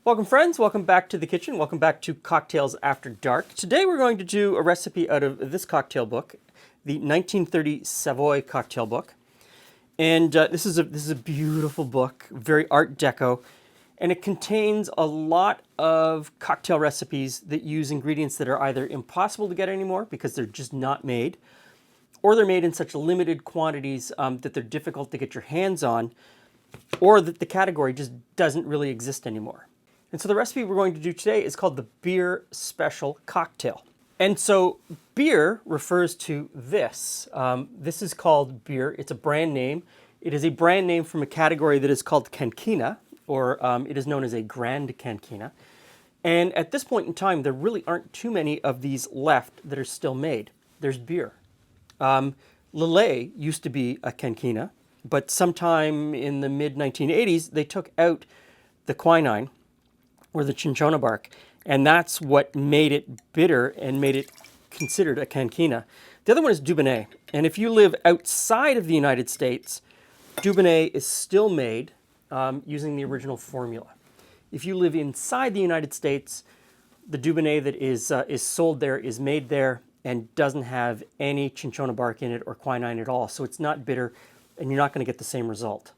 Welcome friends, welcome back to the kitchen, welcome back to Cocktails After Dark. Today we're going to do a recipe out of this cocktail book, the 1930 Savoy cocktail book. And this is a beautiful book, very art deco, and it contains a lot of cocktail recipes that use ingredients that are either impossible to get anymore because they're just not made, or they're made in such limited quantities that they're difficult to get your hands on, or that the category just doesn't really exist anymore. And so the recipe we're going to do today is called the Beer Special Cocktail. And so beer refers to this. This is called beer. It's a brand name. It is a brand name from a category that is called Canquina, or it is known as a Grand Canquina. And at this point in time, there really aren't too many of these left that are still made. There's beer. Lillet used to be a Canquina, but sometime in the mid-1980s, they took out the quinine, or the cinchona bark, and that's what made it bitter and made it considered a canquina. The other one is Dubonnet, and if you live outside of the United States, Dubonnet is still made using the original formula. If you live inside the United States, the Dubonnet that is sold there is made there and doesn't have any cinchona bark in it or quinine at all, so it's not bitter, and you're not going to get the same result.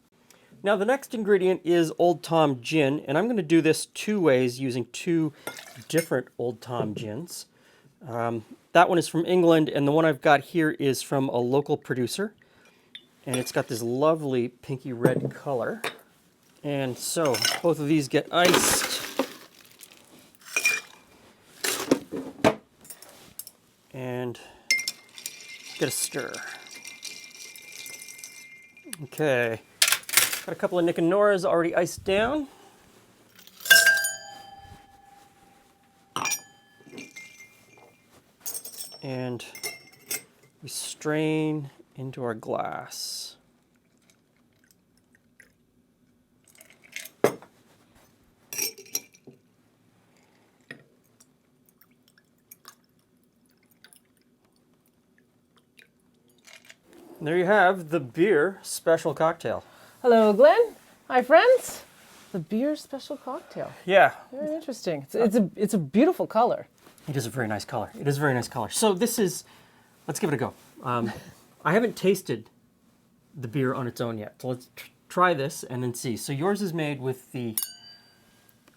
Now the next ingredient is Old Tom gin, and I'm going to do this two ways using two different Old Tom gins. That one is from England, and the one I've got here is from a local producer, and it's got this lovely pinky red color. And so both of these get iced. And get a stir. Okay. Got a couple of Nick and Nora's already iced down. And we strain into our glass. And there you have the Beer Special Cocktail. Hello, Glenn. Hi, friends. The Beer Special Cocktail. Yeah. Very interesting. It's a beautiful color. It is a very nice color. It is a very nice color. So this is, let's give it a go. I haven't tasted the beer on its own yet. So let's try this and then see. So yours is made with the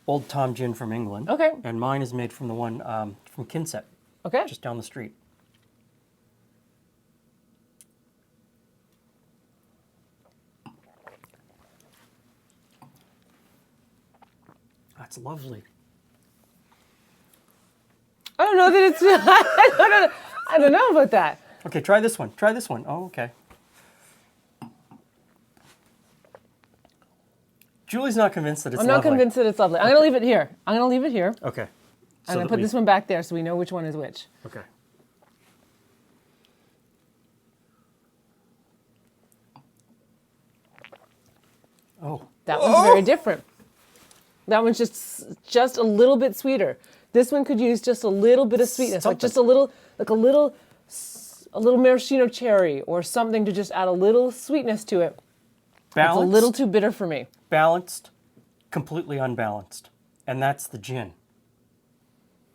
Old Tom gin from England. Okay. And mine is made from the one from Kinset, Okay. just down the street. That's lovely. I don't know that it's. I don't know about that. Okay, try this one. Try this one. Oh, okay. Julie's not convinced that it's lovely. I'm not convinced that it's lovely. I'm going to leave it here. I'm going to leave it here. Okay. I'm going to put this one back there so we know which one is which. Okay. Oh. That one's very different. That one's just a little bit sweeter. This one could use just a little bit of sweetness, like just a little maraschino cherry or something to just add a little sweetness to it. Balanced. It's a little too bitter for me. Balanced, completely unbalanced. And that's the gin.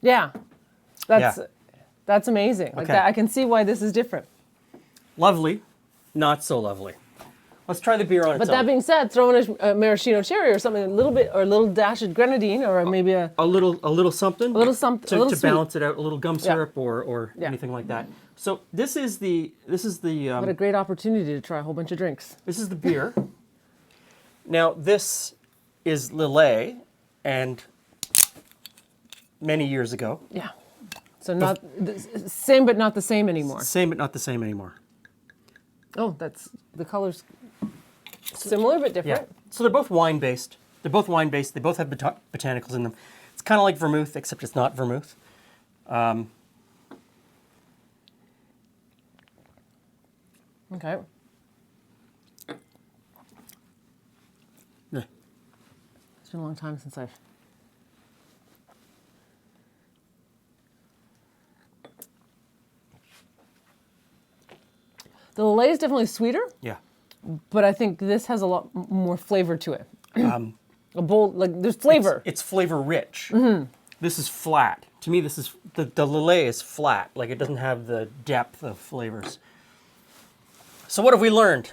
Yeah. That's amazing. Like Okay. that, I can see why this is different. Lovely, not so lovely. Let's try the beer on its But own. that being said, throw in a maraschino cherry or something, a little bit, or a little dash of grenadine, or maybe a little something. A little something, to, a little to sweet. balance it out, a little gum syrup or Yeah. anything like that. So this is the what a great opportunity to try a whole bunch of drinks. this is the beer. Now this is Lillet, and many years ago. Yeah. So not same, but not the same anymore. Same but not the same anymore. Oh, that's the colors similar but different. Yeah. So they're both wine based. They're both wine based. They both have botanicals in them. It's kind of like vermouth, except it's not vermouth. Okay. Yeah. It's been a long time since I've. The Lillet is definitely sweeter, Yeah. but I think this has a lot more flavor to it. A bold, like there's flavor. It's flavor rich. This is flat. To me, this is the Lillet is flat. Like it doesn't have the depth of flavors. So what have we learned?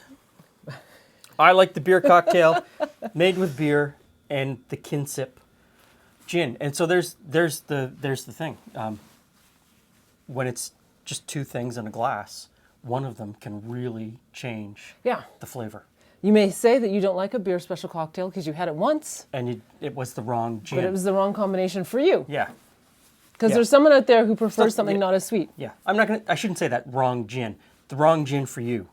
I like the beer cocktail made with beer and the Kinsip gin. And so there's the thing. When it's just two things in a glass, one of them can really change Yeah. the flavor. You may say that you don't like a beer special cocktail because you had it once, And it was the wrong gin. but it was the wrong combination for you. Yeah. Because Yeah. there's someone out there who prefers So- something yeah. not as sweet. Yeah, I shouldn't say that, wrong gin. The wrong gin for you.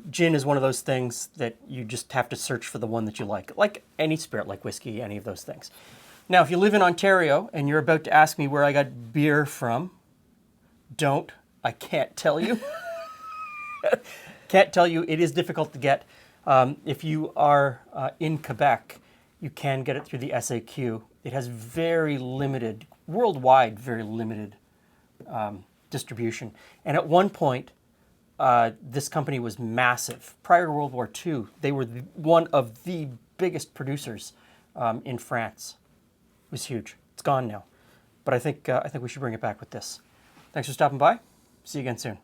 Gin is one of those things that you just have to search for the one that you like any spirit, like whiskey, any of those things. Now, if you live in Ontario and you're about to ask me where I got beer from, I can't tell you. Can't tell you, it is difficult to get. If you are in Quebec, you can get it through the SAQ. It has very limited, worldwide, very limited distribution. And at one point, this company was massive. Prior to World War II, they were one of the biggest producers in France. It was huge. It's gone now. But I think we should bring it back with this. Thanks for stopping by. See you again soon.